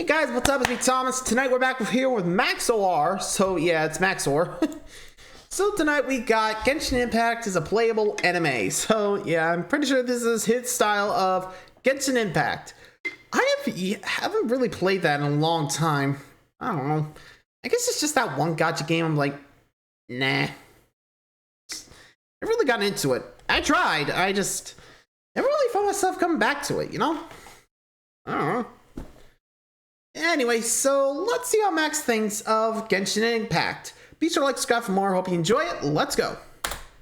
Hey guys, what's up? It's me, Thomas. Tonight we're back here with Max0r. So yeah, it's Max0r. So tonight we got Genshin Impact is a playable anime. So yeah, I'm pretty sure this is his style of Genshin Impact. I haven't really played that in a long time. I don't know. I guess it's just that one gacha game. I'm like, nah. I really got into it. I tried. I just never really found myself coming back to it, you know? I don't know. Anyway, so let's see how Max thinks of Genshin Impact. Be sure to like, subscribe for more. Hope you enjoy it. Let's go.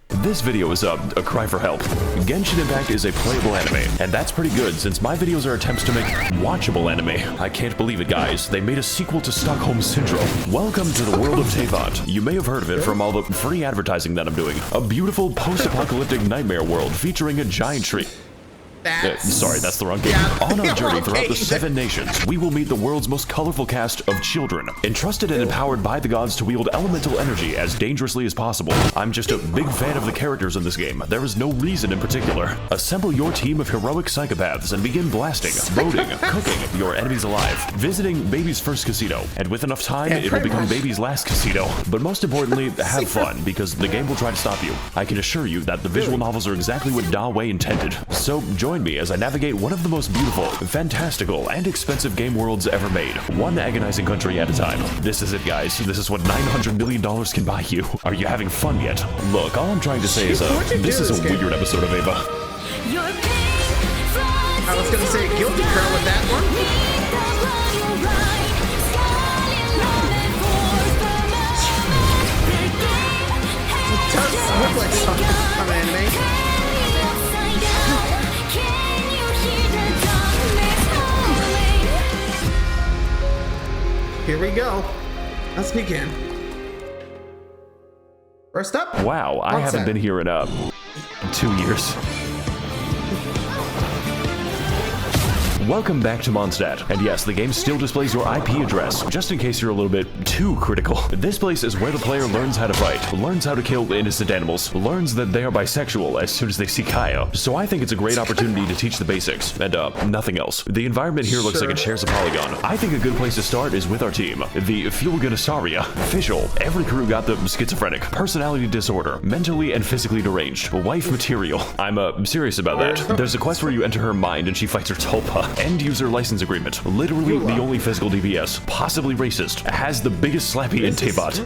This video is a cry for help. Genshin Impact is a playable anime, and that's pretty good since my videos are attempts to make watchable anime. I can't believe it, guys. They made a sequel to Stockholm Syndrome. Welcome to the world of Teyvat. You may have heard of it from all the free advertising that I'm doing. A beautiful post-apocalyptic nightmare world featuring a giant tree. Sorry, that's the wrong game. Yeah. On our journey throughout the 7 nations, we will meet the world's most colorful cast of children, entrusted and empowered by the gods to wield elemental energy as dangerously as possible. I'm just a big fan of the characters in this game. There is no reason in particular. Assemble your team of heroic psychopaths and begin blasting, loading, cooking your enemies alive, visiting Baby's first casino, and with enough time, it will become Baby's last casino. But most importantly, have fun, because the game will try to stop you. I can assure you that the visual novels are exactly what Dawei intended. So join me as I navigate one of the most beautiful, fantastical, and expensive game worlds ever made, one agonizing country at a time. This is it, guys. This is what $900 million can buy you. Are you having fun yet? Look, all I'm trying to say is this is a weird episode of Ava. I was gonna say guilty girl with that one. It does look like something from anime. Here we go. Let's begin. First up. Wow, I haven't been here in 2 years. Welcome back to Mondstadt, and yes, the game still displays your IP address, just in case you're a little bit too critical. This place is where the player learns how to fight, learns how to kill innocent animals, learns that they are bisexual as soon as they see Kaya. So I think it's a great opportunity to teach the basics, and nothing else. The environment here looks like it shares a polygon. I think a good place to start is with our team, the Fulganassaria. Official, every crew got the schizophrenic, personality disorder, mentally and physically deranged, wife material. I'm serious about that. There's a quest where you enter her mind and she fights her tulpa. End user license agreement. Literally the only physical DPS. Possibly racist. Has the biggest slappy in Teyvat.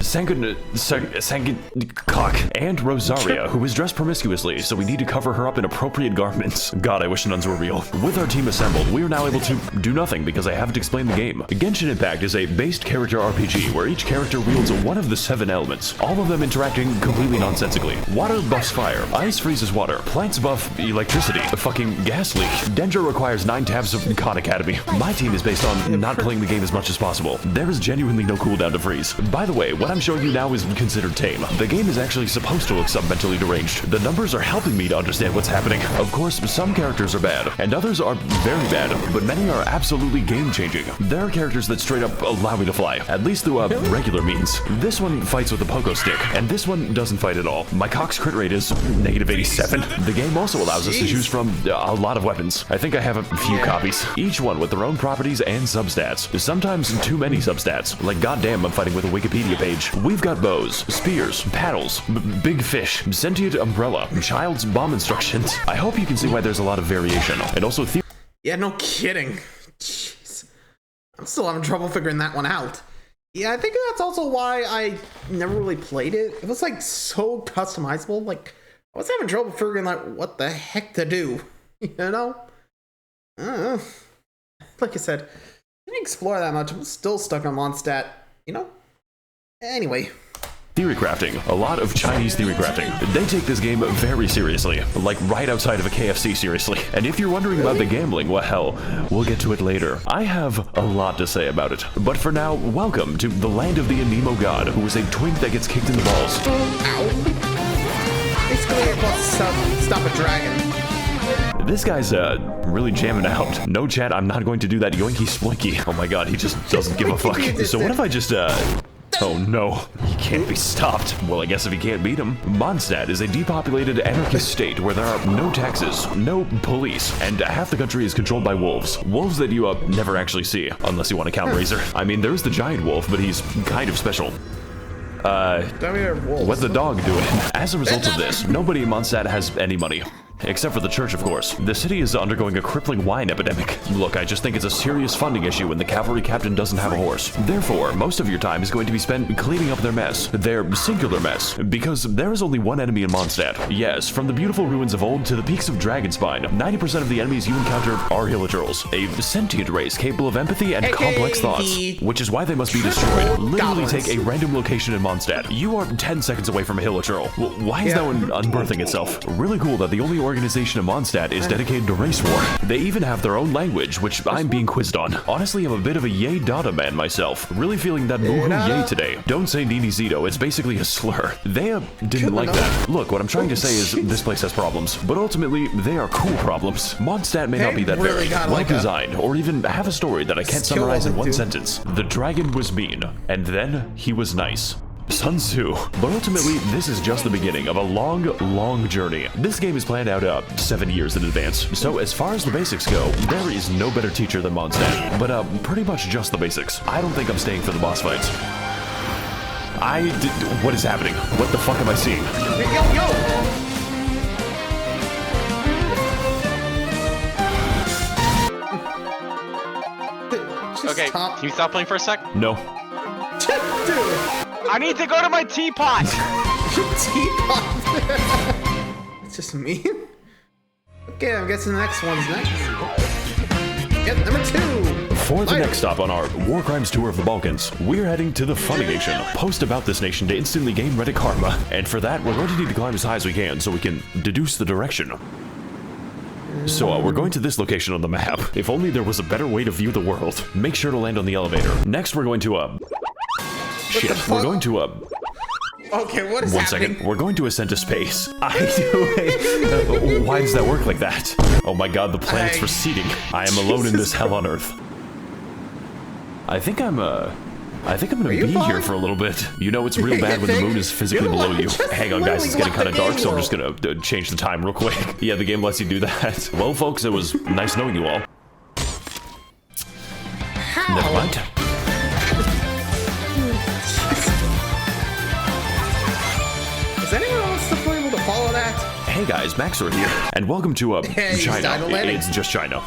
Cock. And Rosaria, who is dressed promiscuously, so we need to cover her up in appropriate garments. God, I wish nuns were real. With our team assembled, we are now able to do nothing because I haven't explained the game. Genshin Impact is a based character RPG where each character wields one of the 7 elements, all of them interacting completely nonsensically. Water buffs fire. Ice freezes water. Plants buff electricity. A fucking gas leak. Dendro requires 9 tabs of Khan Academy. My team is based on not playing the game as much as possible. There is genuinely no cooldown to freeze. By the way, what I'm showing you now is considered tame. The game is actually supposed to look mentally deranged. The numbers are helping me to understand what's happening. Of course, some characters are bad, and others are very bad, but many are absolutely game-changing. There are characters that straight up allow me to fly, at least through regular means. This one fights with a pogo stick, and this one doesn't fight at all. My Cox crit rate is -87. The game also allows us to choose from a lot of weapons. I think I have a few copies. Each one with their own properties and substats. Sometimes too many substats. Like goddamn, I'm fighting with a Wikipedia page. We've got bows, spears, paddles, big fish, sentient umbrella, child's bomb instructions. I hope you can see why there's a lot of variation. And also yeah, no kidding. Jeez. I'm still having trouble figuring that one out. Yeah, I think that's also why I never really played it. It was like so customizable. Like I was having trouble figuring out what the heck to do. You know? Like I said, I didn't explore that much. I'm still stuck on Mondstadt, you know? Anyway. Theory crafting. A lot of Chinese theory crafting. They take this game very seriously. Like right outside of a KFC, seriously. And if you're wondering about the gambling, well, hell, we'll get to it later. I have a lot to say about it. But for now, welcome to the land of the Anemo god, who is a twink that gets kicked in the balls. Ow. Basically, it wants to stop a dragon. This guy's really jamming out. No chat, I'm not going to do that yoinky splinky. Oh my god, he just doesn't give a fuck. So what if I just Oh no, he can't be stopped. Well, I guess if he can't beat him. Mondstadt is a depopulated anarchist state where there are no taxes, no police, and half the country is controlled by wolves. Wolves that you never actually see, unless you want to count Razor. I mean, there's the giant wolf, but he's kind of special. What's the dog doing? As a result of this, nobody in Mondstadt has any money. Except for the church, of course. The city is undergoing a crippling wine epidemic. Look, I just think it's a serious funding issue when the cavalry captain doesn't have a horse. Therefore, most of your time is going to be spent cleaning up their mess. Their singular mess. Because there is only one enemy in Mondstadt. Yes, from the beautiful ruins of old to the peaks of Dragonspine, 90% of the enemies you encounter are Hilichurls, a sentient race capable of empathy and complex thoughts. Which is why they must be destroyed. Literally take a random location in Mondstadt. You are 10 seconds away from a Hilichurl. Why is that one unbirthing itself? Really cool that the only organization in Mondstadt is dedicated to race war. They even have their own language, which I'm being quizzed on. Honestly, I'm a bit of a yay Dada man myself. Really feeling that boohoo yay today. Don't say Nini Zito, it's basically a slur. They didn't like that. Look, what I'm trying to say is this place has problems, but ultimately, they are cool problems. Mondstadt may not be that very well designed, or even have a story that I can't summarize in one sentence. The dragon was mean, and then he was nice. Sun Tzu. But ultimately, this is just the beginning of a long, long journey. This game is planned out 7 years in advance. So as far as the basics go, there is no better teacher than Mondstadt. But pretty much just the basics. I don't think I'm staying for the boss fights. What is happening? What the fuck am I seeing? Okay, can you stop playing for a sec? No. I need to go to my teapot! Teapot? It's just me? Okay, I'm guessing the next one's next. Yep, number 2! For the next stop on our War Crimes tour of the Balkans, we're heading to the Funny Nation. Post about this nation to instantly gain Reddit karma. And for that, we're going to need to climb as high as we can so we can deduce the direction. So we're going to this location on the map. If only there was a better way to view the world. Make sure to land on the elevator. Next, we're going to shit, we're going to okay, what is One happening? second, we're going to ascend to space. Why does that work like that? Oh my god, the planet's receding. I am alone in this hell on Earth. I think I'm gonna be here for a little bit. You know it's real bad when the moon is physically below you. Hang on guys, it's getting kind of dark, so I'm just gonna change the time real quick. Yeah, the game lets you do that. Well folks, it was nice knowing you all. How? Never mind. Is anyone else still able to follow that? Hey guys, Max0r here, and welcome to China. It's just China.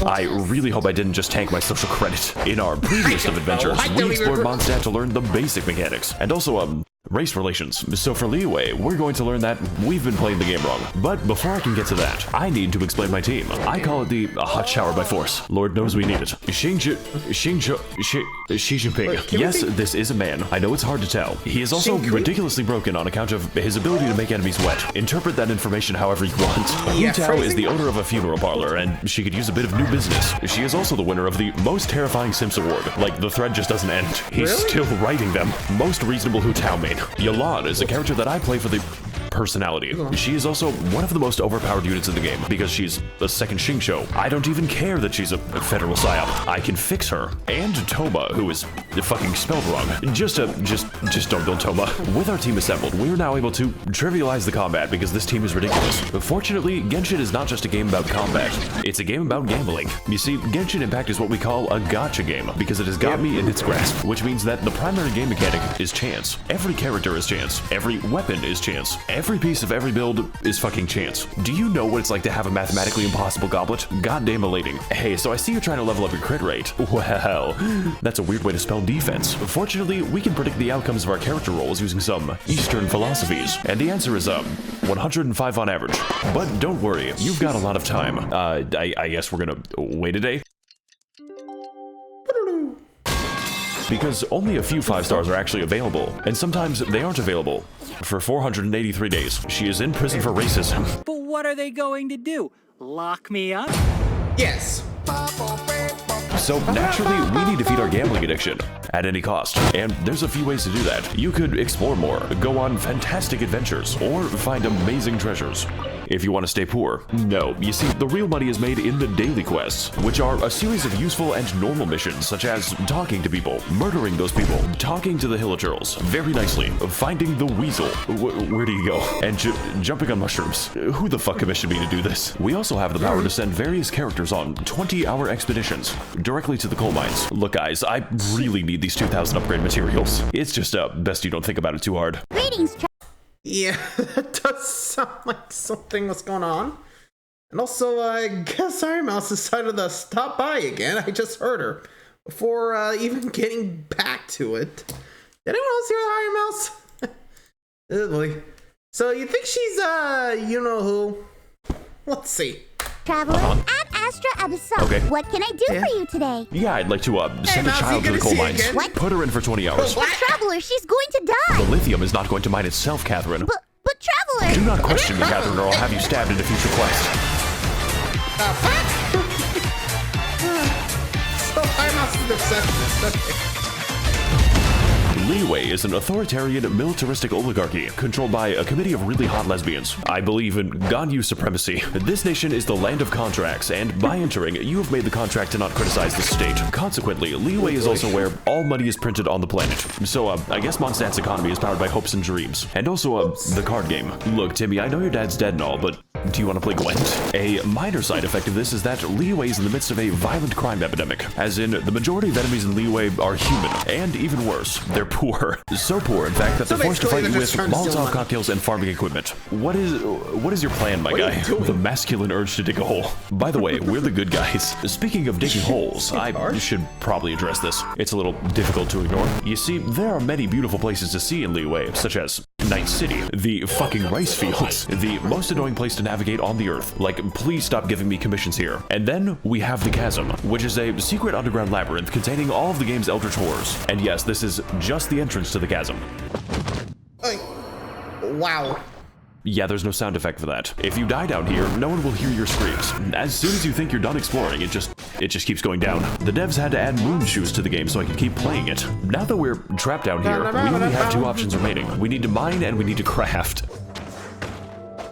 I really hope I didn't just tank my social credit. In our previous of adventures, we explored Mondstadt to learn the basic mechanics, and also race relations. So for leeway, we're going to learn that we've been playing the game wrong. But before I can get to that, I need to explain my team. I call it the hot shower by force. Lord knows we need it. Xi Jinping. Yes, this is a man. I know it's hard to tell. He is also ridiculously broken on account of his ability to make enemies wet. Interpret that information however you want. Hu Tao is the owner of a funeral parlor, and she could use a bit of new business. She is also the winner of the most terrifying Sims award. Like, the thread just doesn't end. He's still writing them. Most reasonable Hu Tao main. Yolan is a character that I play for the personality. She is also one of the most overpowered units in the game because she's a second Xingqiu. I don't even care that she's a federal psyop. I can fix her. And Toma, who is fucking spelled wrong. Just don't build Toma. With our team assembled, we're now able to trivialize the combat because this team is ridiculous. Fortunately, Genshin is not just a game about combat. It's a game about gambling. You see, Genshin Impact is what we call a gacha game because it has got me in its grasp, which means that the primary game mechanic is chance. Every character is chance. Every weapon is chance. Every piece of every build is fucking chance. Do you know what it's like to have a mathematically impossible goblet? Goddamn elating. Hey, so I see you're trying to level up your crit rate. Well, that's a weird way to spell defense. Fortunately, we can predict the outcomes of our character rolls using some Eastern philosophies. And the answer is 105 on average. But don't worry, you've got a lot of time. I guess we're gonna wait a day. Because only a few 5 stars are actually available, and sometimes they aren't available. For 483 days, she is in prison for racism. But what are they going to do? Lock me up? Yes. So naturally, we need to feed our gambling addiction at any cost. And there's a few ways to do that. You could explore more, go on fantastic adventures, or find amazing treasures. if you want to stay poor. No, you see, the real money is made in the daily quests, which are a series of useful and normal missions, such as talking to people, murdering those people, talking to the hillagers very nicely, finding the weasel. Where do you go? And jumping on mushrooms. Who the fuck commissioned me to do this? We also have the power to send various characters on 20-hour expeditions directly to the coal mines. Look, guys, I really need these 2,000 upgrade materials. It's just best you don't think about it too hard. Greetings, Yeah, that does sound like something was going on. And also, I guess Iron Mouse decided to stop by again. I just heard her before even getting back to it. Did anyone else hear Iron Mouse? Oh boy. So you think she's you know who? Let's see. Traveler and Astra Abyssal. Okay. What can I do for you today? Yeah, I'd like to send a Mousy, child to the good to coal see you mines. again. What? Put her in for 20 hours. But Traveler, she's going to die. The lithium is not going to mine itself, Catherine. But Traveler. Do not question me, Catherine, or I'll have you stabbed in a future quest. So Iron Mouse is the receptionist. Okay. Liyue is an authoritarian, militaristic oligarchy controlled by a committee of really hot lesbians. I believe in Ganyu supremacy. This nation is the land of contracts, and by entering, you have made the contract to not criticize the state. Consequently, Liyue is also where all money is printed on the planet. So, I guess Mondstadt's economy is powered by hopes and dreams. And also, the card game. Look, Timmy, I know your dad's dead and all, but do you want to play Gwent? A minor side effect of this is that Liyue is in the midst of a violent crime epidemic. As in, the majority of enemies in Liyue are human, and even worse, they're poor. So poor, in fact, that they're forced to fight you with Molotov cocktails and farming equipment. What is your plan, my guy? The masculine urge to dig a hole. By the way, we're the good guys. Speaking of digging holes, I should probably address this. It's a little difficult to ignore. You see, there are many beautiful places to see in Liyue, such as Night City, the fucking rice fields, the most annoying place to navigate on the earth. Like, please stop giving me commissions here. And then we have the Chasm, which is a secret underground labyrinth containing all of the game's eldritch horrors. And yes, this is just the entrance to the Chasm. Wow. Yeah, there's no sound effect for that. If you die down here, no one will hear your screams. As soon as you think you're done exploring, it just keeps going down. The devs had to add moon shoes to the game so I could keep playing it. Now that we're trapped down here, we only have two options remaining. We need to mine and we need to craft.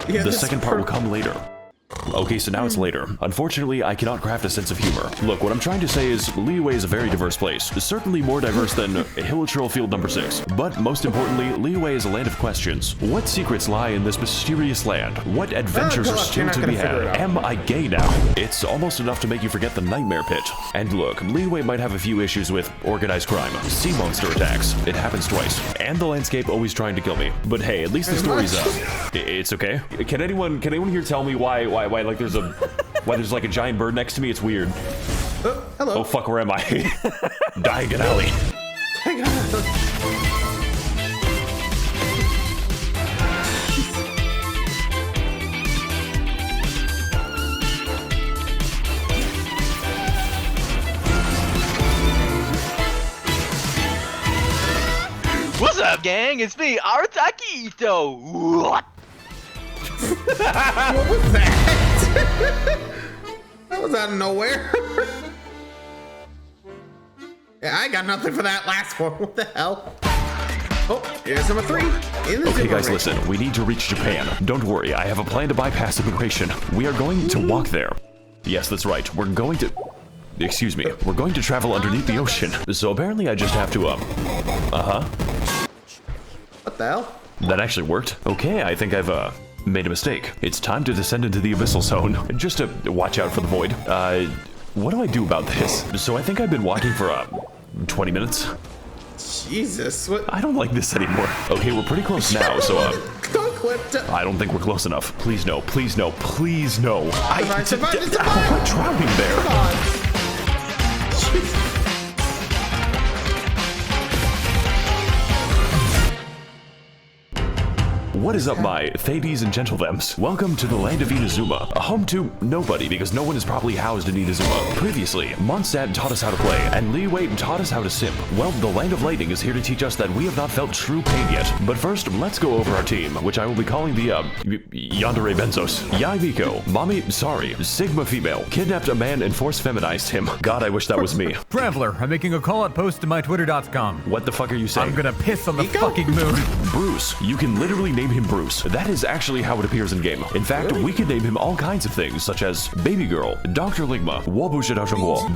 Yeah, The second part will come later. Okay, so now it's later. Unfortunately, I cannot craft a sense of humor. Look, what I'm trying to say is Liyue is a very diverse place. Certainly more diverse than Hilichurl Field number 6. But most importantly, Liyue is a land of questions. What secrets lie in this mysterious land? What adventures are still to be had? Am I gay now? It's almost enough to make you forget the nightmare pit. And look, Liyue might have a few issues with organized crime, sea monster attacks. It happens twice. And the landscape always trying to kill me. But hey, at least the story's up. It's okay. Can anyone here tell me why like there's like a giant bird next to me? It's weird. Hello. Oh fuck, where am I? Diagon Alley. What's up, gang? It's me, Arataki Ito. What? What was that? That was out of nowhere. Yeah, I got nothing for that last one. What the hell? Oh, here's number 3. Okay, guys, listen. We need to reach Japan. Don't worry, I have a plan to bypass immigration. We are going to walk there. Yes, that's right. We're going to... Excuse me. We're going to travel underneath the ocean. So apparently I just have to, What the hell? That actually worked. Okay, I think I've, made a mistake. It's time to descend into the abyssal zone. Just to watch out for the void. What do I do about this? So I think I've been walking for, 20 minutes. Jesus, what? I don't like this anymore. Okay, we're pretty close now, so, I don't think we're close enough. Please no, please no, please no. Survive. I'm drowning there. Come on. Jesus. What is up, my Thades and Gentlethems? Welcome to the land of Inazuma, a home to nobody because no one is properly housed in Inazuma. Previously, Mondstadt taught us how to play, and Liyue taught us how to simp. Well, the land of lightning is here to teach us that we have not felt true pain yet. But first, let's go over our team, which I will be calling the, Yandere Benzos. Yai Miko, Max0r, Sigma female, kidnapped a man and force feminized him. God, I wish that was me. Traveler, I'm making a call-out post to my twitter.com. What the fuck are you saying? I'm gonna piss on the fucking moon. Bruce, you can literally name him Bruce. That is actually how it appears in game. In fact, we can name him all kinds of things, such as Baby Girl, Dr. Ligma,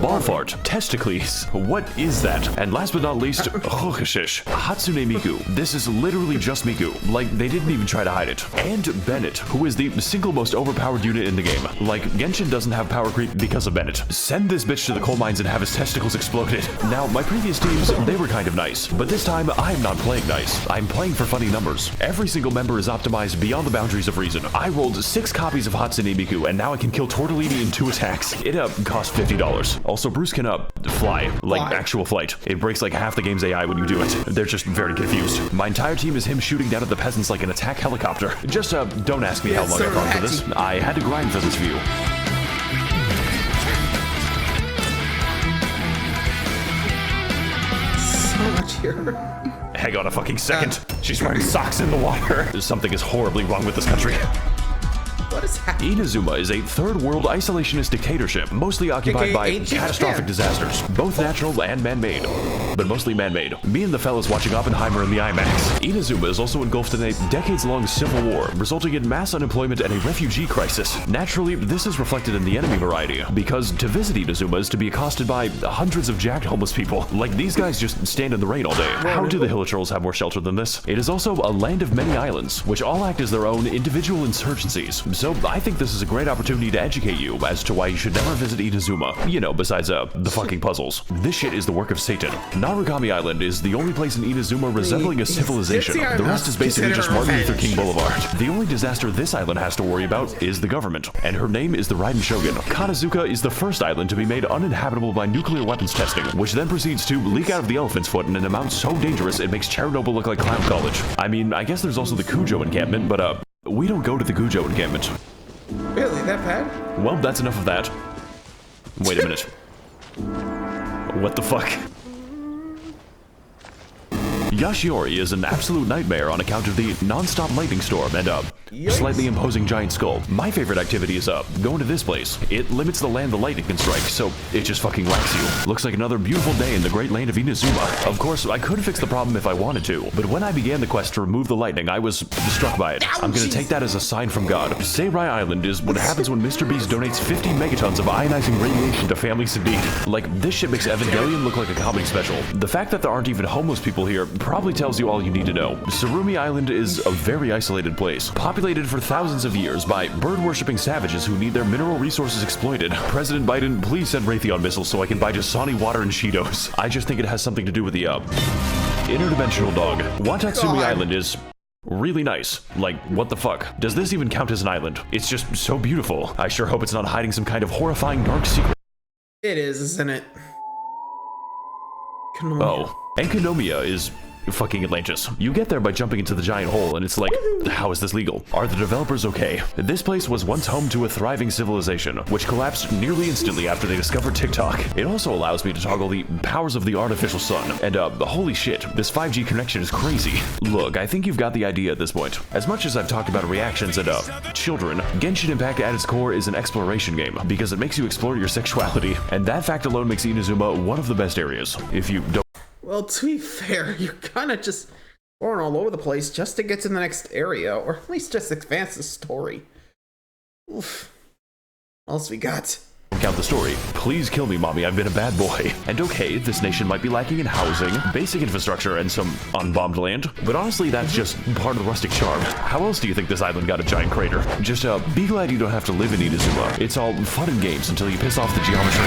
Ball Fart, Testicles. What is that? And last but not least, Hatsune Miku. This is literally just Miku. Like, they didn't even try to hide it. And Bennett, who is the single most overpowered unit in the game. Like, Genshin doesn't have power creep because of Bennett. Send this bitch to the coal mines and have his testicles exploded. Now, my previous teams, they were kind of nice, but this time, I'm not playing nice. I'm playing for funny numbers. Every single member is optimized beyond the boundaries of reason. I rolled 6 copies of Hatsune Miku, and now I can kill Tortellini in 2 attacks. It cost $50. Also, Bruce can fly, like actual flight. It breaks like half the game's AI when you do it. They're just very confused. My entire team is him shooting down at the peasants like an attack helicopter. Just don't ask me how long I fought for this. I had to grind for this view. So much here. Hang on a fucking second. She's wearing socks in the water. Something is horribly wrong with this country. What is happening? Inazuma is a third-world isolationist dictatorship, mostly occupied by catastrophic disasters, both natural and man-made, but mostly man-made. Me and the fellas watching Oppenheimer in the IMAX. Inazuma is also engulfed in a decades-long civil war, resulting in mass unemployment and a refugee crisis. Naturally, this is reflected in the enemy variety, because to visit Inazuma is to be accosted by hundreds of jacked homeless people. Like, these guys just stand in the rain all day. How do the Hilichurls have more shelter than this? It is also a land of many islands, which all act as their own individual insurgencies. So I think this is a great opportunity to educate you as to why you should never visit Inazuma. You know, besides the fucking puzzles. This shit is the work of Satan. Narukami Island is the only place in Inazuma resembling a civilization. The rest is basically just Martin Luther King Boulevard. The only disaster this island has to worry about is the government, and her name is the Raiden Shogun. Kanazuka is the first island to be made uninhabitable by nuclear weapons testing, which then proceeds to leak out of the elephant's foot in an amount so dangerous it makes Chernobyl look like clown college. I mean, I guess there's also the Kujo encampment, but we don't go to the Kujo encampment. Really? That bad? Well, that's enough of that. Wait a minute. What the fuck? Yashiori is an absolute nightmare on account of the non-stop lightning storm and slightly imposing giant skull. My favorite activity is going to this place. It limits the land the lightning can strike, so it just fucking whacks you. Looks like another beautiful day in the great land of Inazuma. Of course, I could fix the problem if I wanted to, but when I began the quest to remove the lightning, I was struck by it. I'm gonna take that as a sign from God. Seirai Island is what happens when Mr. Beast donates 50 megatons of ionizing radiation to families in need. Like, this shit makes Evangelion look like a comedy special. The fact that there aren't even homeless people here probably tells you all you need to know. Surumi Island is a very isolated place, populated for thousands of years by bird-worshipping savages who need their mineral resources exploited. President Biden, please send Raytheon missiles so I can buy Dasani water and Cheetos. I just think it has something to do with the, interdimensional dog. Watatsumi Island is really nice. Like, what the fuck? Does this even count as an island? It's just so beautiful. I sure hope it's not hiding some kind of horrifying dark secret. It is, isn't it? Oh, and Konomiya is fucking Atlantis. You get there by jumping into the giant hole, and it's like, how is this legal? Are the developers okay? This place was once home to a thriving civilization, which collapsed nearly instantly after they discovered TikTok. It also allows me to toggle the powers of the artificial sun, and holy shit, this 5G connection is crazy. Look, I think you've got the idea at this point. As much as I've talked about reactions and children, Genshin Impact at its core is an exploration game, because it makes you explore your sexuality, and that fact alone makes Inazuma one of the best areas. If you don't. Well, to be fair, you're kind of just going all over the place just to get to the next area, or at least just advance the story. Oof. What else we got? Count the story. Please kill me, mommy, I've been a bad boy. And okay, this nation might be lacking in housing, basic infrastructure, and some unbombed land, but honestly, that's just part of the rustic charm. How else do you think this island got a giant crater? Just, be glad you don't have to live in Inazuma. It's all fun and games until you piss off the geometry.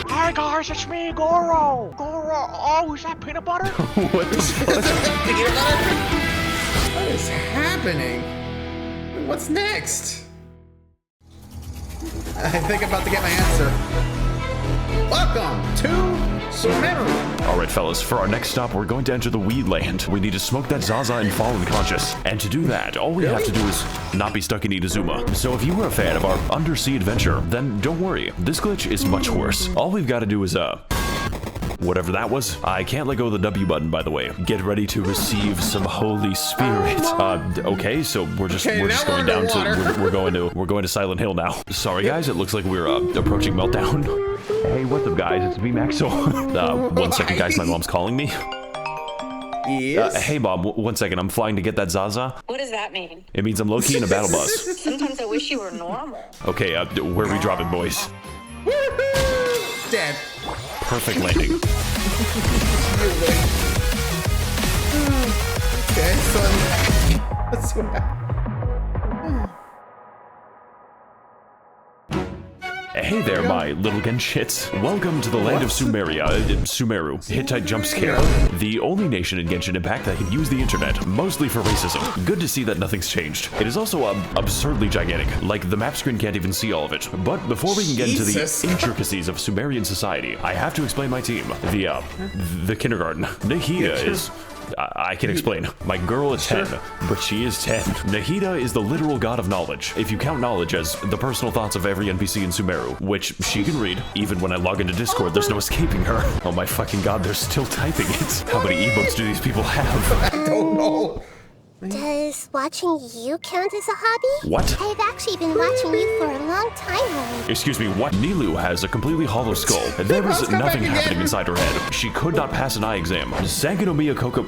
Hi guys, it's me, Goro. Oh, is that peanut butter? What the fuck? What is happening? What's next? I think I'm about to get my answer. Welcome to Sumeru. Alright fellas, for our next stop, we're going to enter the weed land. We need to smoke that Zaza and fall unconscious. And to do that, all we have to do is not be stuck in Inazuma. So if you were a fan of our undersea adventure, then don't worry, this glitch is much worse. All we've got to do is, whatever that was. I can't let go of the W button, by the way. Get ready to receive some Holy Spirit. Okay, so we're just going down to we're going to Silent Hill now. Sorry guys, it looks like we're approaching meltdown. Hey, what's up guys? It's me, Max0r. 1 second guys, my mom's calling me. Yes. Hey Mom, 1 second, I'm flying to get that Zaza. What does that mean? It means I'm low-key in a battle bus. Sometimes I wish you were normal. Okay, where are we dropping, boys? Dead. Perfect landing. Okay, so let's see what happens. Hey there, my little Genshits. Welcome to the land of Sumeria, Sumeru, Hittite jump scare. The only nation in Genshin Impact that can use the internet, mostly for racism. Good to see that nothing's changed. It is also absurdly gigantic, like the map screen can't even see all of it. But before we can get into the intricacies of Sumerian society, I have to explain my team. The kindergarten. Nahida is... I can explain. My girl is 10, but she is 10. Nahida is the literal god of knowledge, if you count knowledge as the personal thoughts of every NPC in Sumeru, which she can read. Even when I log into Discord, there's no escaping her. Oh my fucking god, they're still typing it. How many emotes do these people have? I don't know. Does watching you count as a hobby? What? I've actually been watching you for a long time already. Excuse me, what? Nilu has a completely hollow skull. There was nothing happening inside her head. She could not pass an eye exam. Sangonomiya Koko...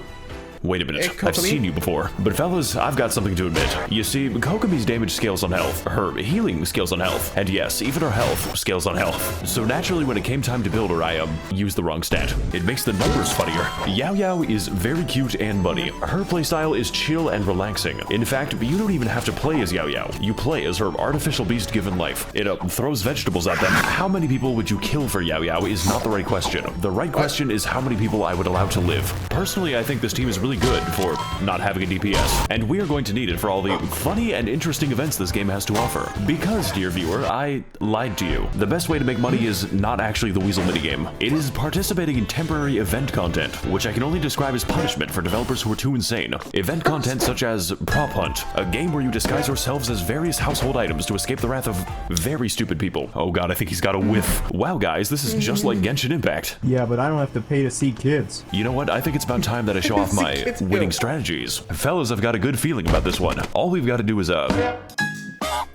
Wait a minute, I've seen you before. But fellas, I've got something to admit. You see, Kokomi's damage scales on health, her healing scales on health, and yes, even her health scales on health. So naturally, when it came time to build her, I used the wrong stat. It makes the numbers funnier. Yao Yao is very cute and bunny. Her playstyle is chill and relaxing. In fact, you don't even have to play as Yao Yao. You play as her artificial beast given life. It throws vegetables at them. How many people would you kill for Yao Yao is not the right question. The right question is how many people I would allow to live. Personally, I think this team is really good for not having a DPS, and we are going to need it for all the funny and interesting events this game has to offer. Because, dear viewer, I lied to you. The best way to make money is not actually the Weasel minigame. It is participating in temporary event content, which I can only describe as punishment for developers who are too insane. Event content such as Prop Hunt, a game where you disguise yourselves as various household items to escape the wrath of very stupid people. Oh god, I think he's got a whiff. Wow guys, this is just like Genshin Impact. Yeah, but I don't have to pay to see kids. You know what, I think it's about time that I show off my winning strategies. Fellas, I've got a good feeling about this one. All we've got to do is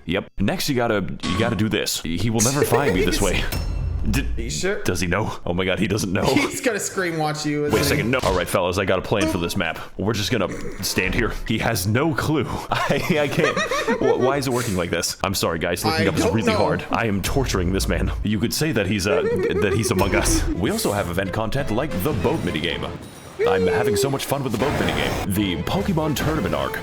Yep. Next you gotta do this. He will never find me this way. Sure? Does he know? Oh my god, he doesn't know. He's gonna scream watch you. Wait a second, no. Alright fellas, I got a plan for this map. We're just gonna stand here. He has no clue. I can't. Why is it working like this? I'm sorry guys, looking up is really hard. I am torturing this man. You could say that he's among us. We also have event content like the boat minigame. I'm having so much fun with the boat minigame. The Pokemon Tournament arc.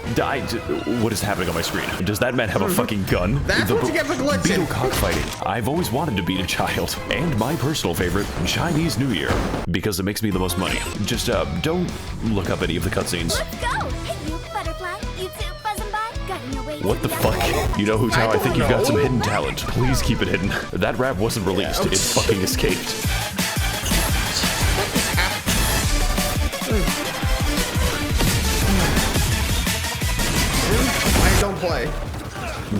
What is happening on my screen? Does that man have a fucking gun? That's what you get for glitching. Beetle cockfighting. I've always wanted to beat a child. And my personal favorite, Chinese New Year. Because it makes me the most money. Just, don't look up any of the cutscenes. Let's go! Hey, you butterfly. You too, buzzing by. Got in your way. What the fuck? You know, Hu Tao, I think you've got some hidden talent. Please keep it hidden. That rap wasn't released. It fucking escaped. Don't play.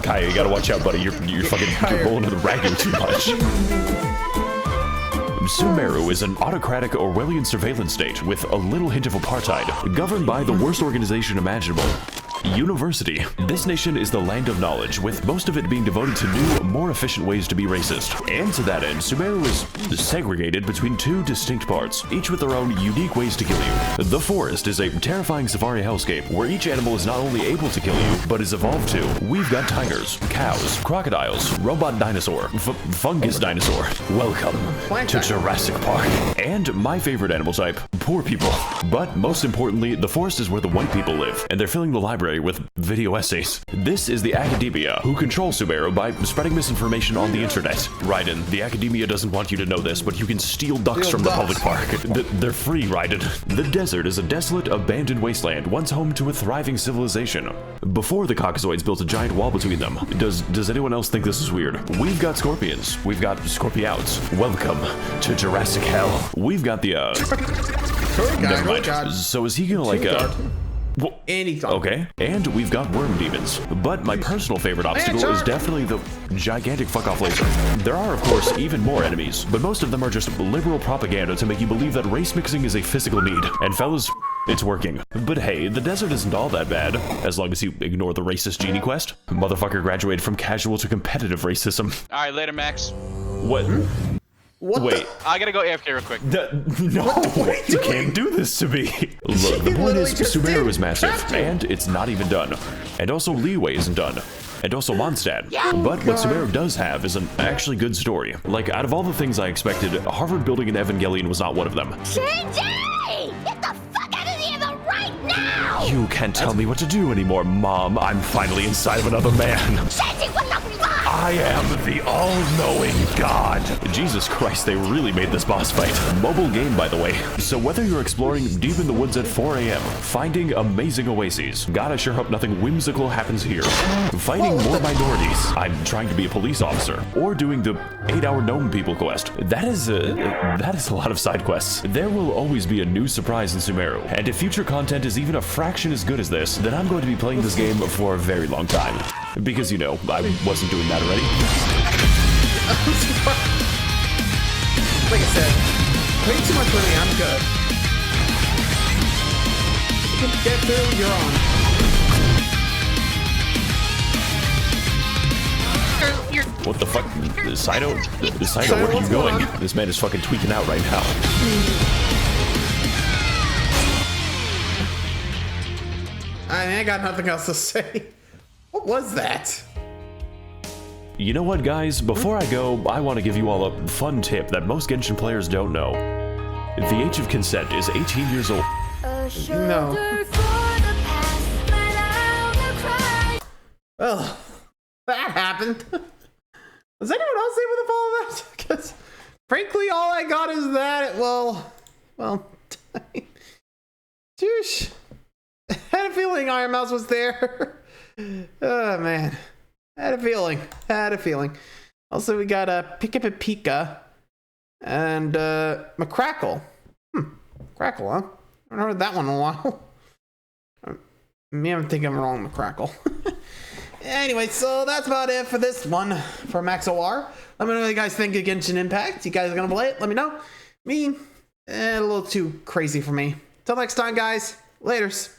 Kaya, you gotta watch out, buddy. You're rolling to the ragging too much. Sumeru is an autocratic Orwellian surveillance state with a little hint of apartheid, governed by the worst organization imaginable. University. This nation is the land of knowledge, with most of it being devoted to new, more efficient ways to be racist. And to that end, Sumeru is segregated between two distinct parts, each with their own unique ways to kill you. The forest is a terrifying safari hellscape, where each animal is not only able to kill you, but is evolved to. We've got tigers, cows, crocodiles, robot dinosaur, fungus dinosaur. Welcome to Jurassic Park. And my favorite animal type, poor people. But most importantly, the forest is where the white people live, and they're filling the library with video essays. This is the academia, who control Sumeru by spreading misinformation on the internet. Raiden, the academia doesn't want you to know this, but you can steal ducks from the public park. They're free, Raiden. The desert is a desolate, abandoned wasteland, once home to a thriving civilization. Before the Caucasoids built a giant wall between them. Does anyone else think this is weird? We've got scorpions. We've got scorpiouts. Welcome to Jurassic Hell. We've got the, never mind. So is he gonna, like, anything. Okay, and we've got worm demons. But my personal favorite obstacle is definitely the gigantic fuck-off laser. There are, of course, even more enemies, but most of them are just liberal propaganda to make you believe that race mixing is a physical need. And fellas, it's working. But hey, the desert isn't all that bad, as long as you ignore the racist genie quest. Motherfucker graduated from casual to competitive racism. Alright, later, Max. What? What Wait. I gotta go AFK real quick. No, you can't do this to me. Look, the point is, Sumeru is massive, and it's not even done. And also, Liyue isn't done. And also Mondstadt. But what Sumeru does have is an actually good story. Like, out of all the things I expected, Harvard building an Evangelion was not one of them. Shinji! Get the fuck out of the Eva right now! You can't tell me what to do anymore, Mom. I'm finally inside of another man. Shinji, what the fuck? I am the all-knowing God. Jesus Christ, they really made this boss fight. Mobile game, by the way. So whether you're exploring deep in the woods at 4 a.m., finding amazing oases, God, I sure hope nothing whimsical happens here, fighting more minorities, I'm trying to be a police officer, or doing the 8-hour gnome people quest, that is a lot of side quests. There will always be a new surprise in Sumeru, and if future content is even a fraction as good as this, then I'm going to be playing this game for a very long time. Because, you know, I wasn't doing that already. Like I said, way too much money, I'm good. You can get through, you're on. What the fuck? Saito, where are you going? This man is fucking tweaking out right now. I mean, I got nothing else to say. What was that? You know what, guys? Before I go, I want to give you all a fun tip that most Genshin players don't know. The age of consent is 18 years old. No. Well, that happened. Was anyone else able to follow that? Because, frankly, all I got is that. Well, Juice. I had a feeling Iron Mouse was there. Oh man, had a feeling. Also, we got a Pika and McCrackle. Crackle, huh? I haven't heard that one in a while. Me, I'm thinking I'm wrong, McCrackle. Anyway, so that's about it for this one for Max0r. Let me know what you guys think of Genshin Impact. You guys are gonna play it? Let me know. Me, a little too crazy for me. Till next time, guys. Laters.